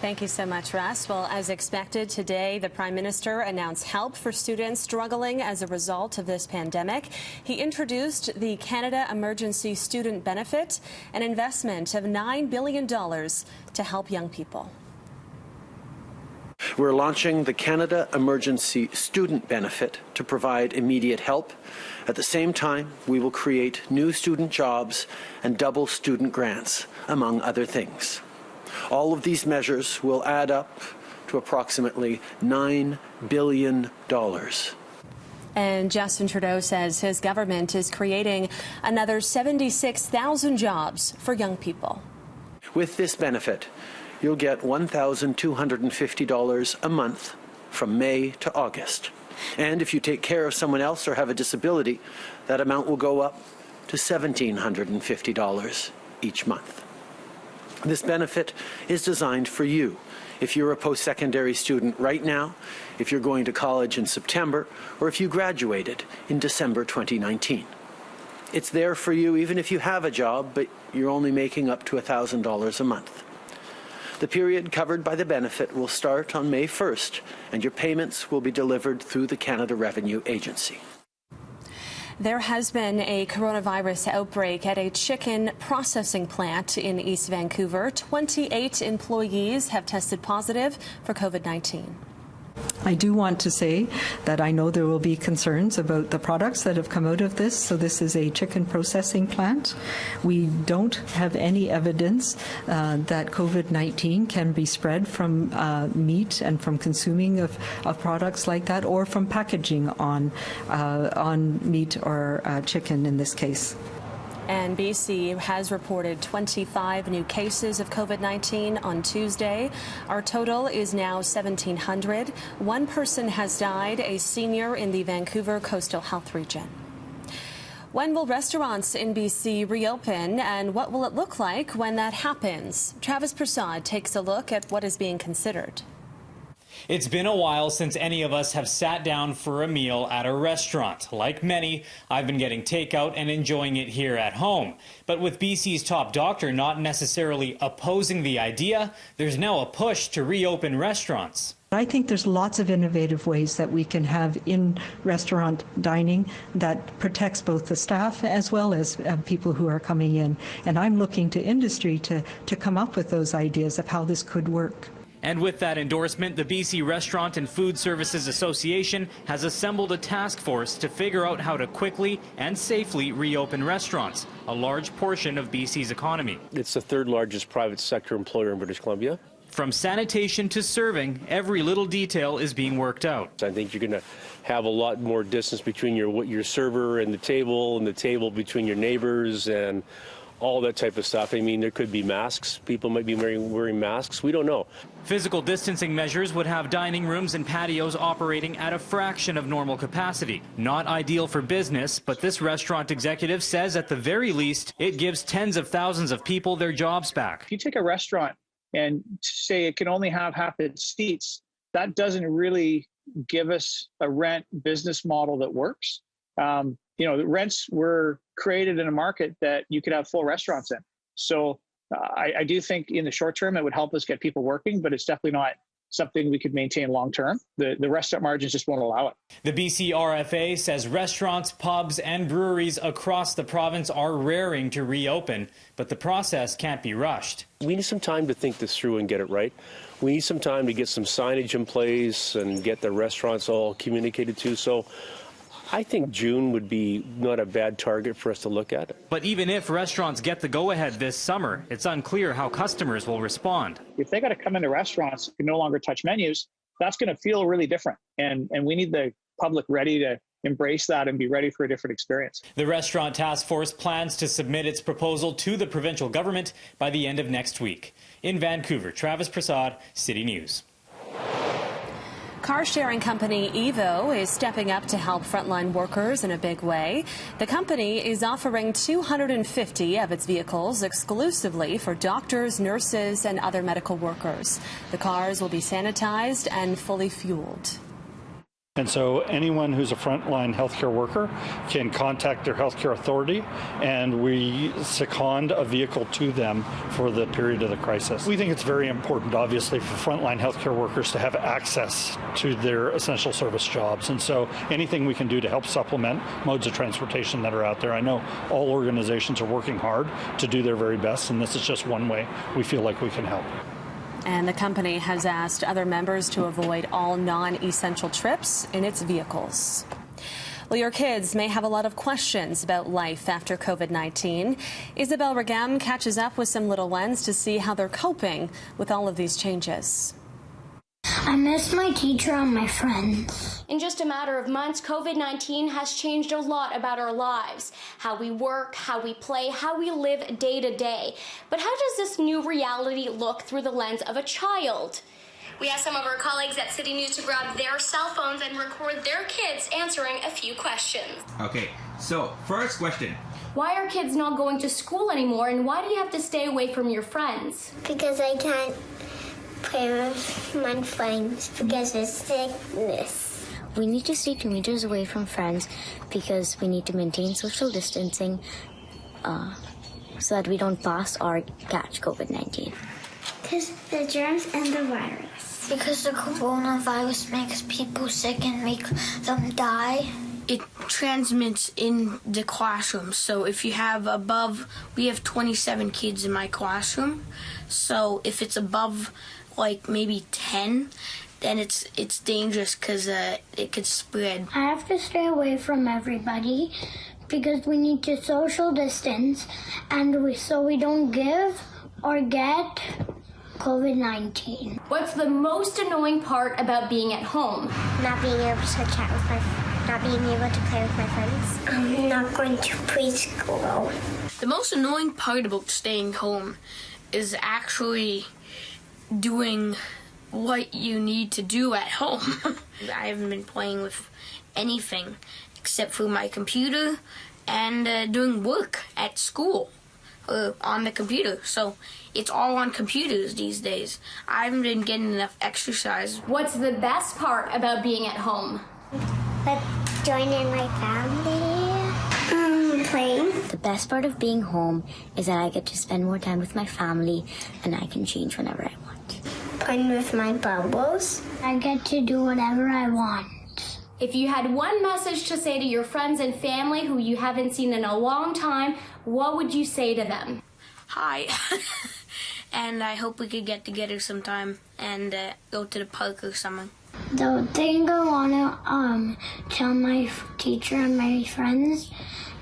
Thank you so much, Russ. Well, as expected today, the Prime Minister announced help for students struggling as a result of this pandemic. He introduced the Canada Emergency Student Benefit, an investment of $9 billion to help young people. We're launching the Canada Emergency Student Benefit to provide immediate help. At the same time, we will create new student jobs and double student grants, among other things. All of these measures will add up to approximately $9 billion. And Justin Trudeau says his government is creating another 76,000 jobs for young people. With this benefit, you'll get $1,250 a month from May to August. And if you take care of someone else or have a disability, that amount will go up to $1,750 each month. This benefit is designed for you. If you're a post-secondary student right now, if you're going to college in September, or if you graduated in December 2019. It's there for you even if you have a job, but you're only making up to $1,000 a month. The period covered by the benefit will start on May 1st, and your payments will be delivered through the Canada Revenue Agency. There has been a coronavirus outbreak at a chicken processing plant in East Vancouver. 28 employees have tested positive for COVID-19. I do want to say that I know there will be concerns about the products that have come out of this. So this is a chicken processing plant. We don't have any evidence that COVID-19 can be spread from meat and from consuming of products like that, or from packaging on meat or chicken in this case. And BC has reported 25 new cases of COVID-19 on Tuesday. Our total is now 1,700. One person has died, a senior in the Vancouver Coastal Health Region. When will restaurants in BC reopen, and what will it look like when that happens? Travis Prasad takes a look at what is being considered. It's been a while since any of us have sat down for a meal at a restaurant. Like many, I've been getting takeout and enjoying it here at home. But with BC's top doctor not necessarily opposing the idea, there's now a push to reopen restaurants. I think there's lots of innovative ways that we can have in restaurant dining that protects both the staff as well as people who are coming in. And I'm looking to industry to come up with those ideas of how this could work. And with that endorsement, the BC Restaurant and Food Services Association has assembled a task force to figure out how to quickly and safely reopen restaurants, a large portion of BC's economy. It's the third largest private sector employer in British Columbia. From sanitation to serving, every little detail is being worked out. I think you're going to have a lot more distance between your server and the table between your neighbors and all that type of stuff. I mean, there could be masks. People might be wearing masks. We don't know. Physical distancing measures would have dining rooms and patios operating at a fraction of normal capacity. Not ideal for business, but this restaurant executive says at the very least, it gives tens of thousands of people their jobs back. If you take a restaurant and say it can only have half its seats, that doesn't really give us a rent business model that works. The rents were created in a market that you could have full restaurants in. So I do think in the short term, it would help us get people working, but it's definitely not something we could maintain long term. The restaurant margins just won't allow it. The BC RFA says restaurants, pubs and breweries across the province are raring to reopen, but the process can't be rushed. We need some time to think this through and get it right. We need some time to get some signage in place and get the restaurants all communicated to. So I think June would be not a bad target for us to look at. But even if restaurants get the go-ahead this summer, it's unclear how customers will respond. If they got to come into restaurants and no longer touch menus, that's going to feel really different. And we need the public ready to embrace that and be ready for a different experience. The Restaurant Task Force plans to submit its proposal to the provincial government by the end of next week. In Vancouver, Travis Prasad, City News. Car-sharing company Evo is stepping up to help frontline workers in a big way. The company is offering 250 of its vehicles exclusively for doctors, nurses, and other medical workers. The cars will be sanitized and fully fueled. And so anyone who's a frontline healthcare worker can contact their healthcare authority, and we second a vehicle to them for the period of the crisis. We think it's very important, obviously, for frontline healthcare workers to have access to their essential service jobs. And so anything we can do to help supplement modes of transportation that are out there. I know all organizations are working hard to do their very best, and this is just one way we feel like we can help. And the company has asked other members to avoid all non-essential trips in its vehicles. Well, your kids may have a lot of questions about life after COVID-19. Isabel Regem catches up with some little ones to see how they're coping with all of these changes. I miss my teacher and my friends. In just a matter of months, COVID-19 has changed a lot about our lives. How we work, how we play, how we live day to day. But how does this new reality look through the lens of a child? We asked some of our colleagues at City News to grab their cell phones and record their kids answering a few questions. Okay, so first question. Why are kids not going to school anymore, and why do you have to stay away from your friends? Because I can't play with my friends because of sickness. We need to stay 2 meters away from friends because we need to maintain social distancing so that we don't pass or catch COVID-19. Because the germs and the virus. Because the coronavirus makes people sick and make them die. It transmits in the classroom. So if you have we have 27 kids in my classroom. So if it's above like maybe 10, then it's dangerous because it could spread. I have to stay away from everybody because we need to social distance and so we don't give or get COVID-19. What's the most annoying part about being at home? Not being able to chat with not being able to play with my friends. I'm not going to preschool. The most annoying part about staying home is actually doing what you need to do at home. I haven't been playing with anything except for my computer and doing work at school on the computer. So it's all on computers these days. I haven't been getting enough exercise. What's the best part about being at home? Like joining my family, playing. The best part of being home is that I get to spend more time with my family and I can change whenever I want. Playing with my bubbles. I get to do whatever I want. If you had one message to say to your friends and family who you haven't seen in a long time, what would you say to them? Hi. And I hope we could get together sometime and go to the park or something. The thing I want to tell my teacher and my friends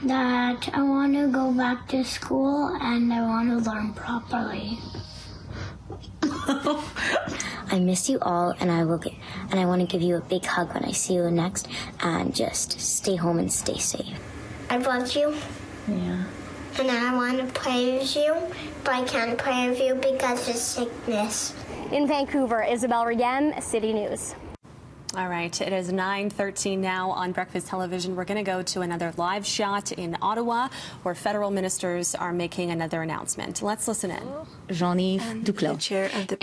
that I want to go back to school and I want to learn properly. I miss you all, and I want to give you a big hug when I see you next, and just stay home and stay safe. I love you. Yeah. And I want to play with you, but I can't play with you because of sickness. In Vancouver, Isabel Regem, City News. All right, it is 9:13 now on Breakfast Television. We're going to go to another live shot in Ottawa where federal ministers are making another announcement. Let's listen in. Jean-Yves Duclos. The chair of the